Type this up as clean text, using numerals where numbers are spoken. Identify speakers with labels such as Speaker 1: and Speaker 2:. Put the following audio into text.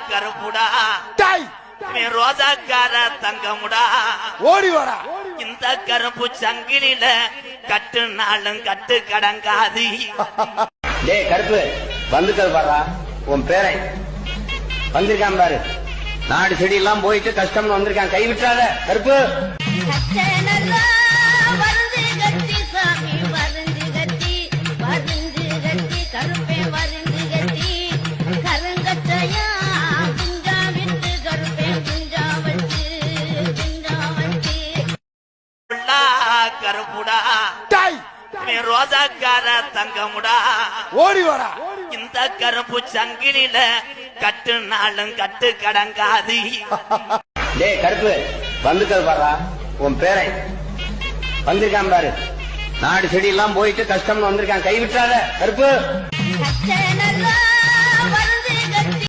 Speaker 1: கருப்புடா ரோஜாக்கார தங்கமுடா
Speaker 2: ஓடி வாடா.
Speaker 1: இந்த கருப்பு சங்கிலில கட்டு நாளும் கட்டு கடங்காது.
Speaker 3: டேய் கருப்பு வந்துக்கள் பாரா, உன் பேரை வந்திருக்கான் பாரு. நாடு செடி எல்லாம் போயிட்டு கஷ்டம்னு வந்திருக்கான், கை விட்டுறாத கருப்பு.
Speaker 1: கருப்புடா ரோஜாக்கார தங்கமுடா
Speaker 2: ஓடி வாடா.
Speaker 1: இந்த கருப்பு சங்கிலில கட்டு நாளும் கட்டு கடங்காது.
Speaker 3: டேய் கருப்பு வந்துக்கள் பாரா, உன் பேரை வந்திருக்கான் பாரு. நாடு செடி எல்லாம் போயிட்டு கஷ்டம்னு வந்திருக்கான், கை விட்டுறாத கருப்பு.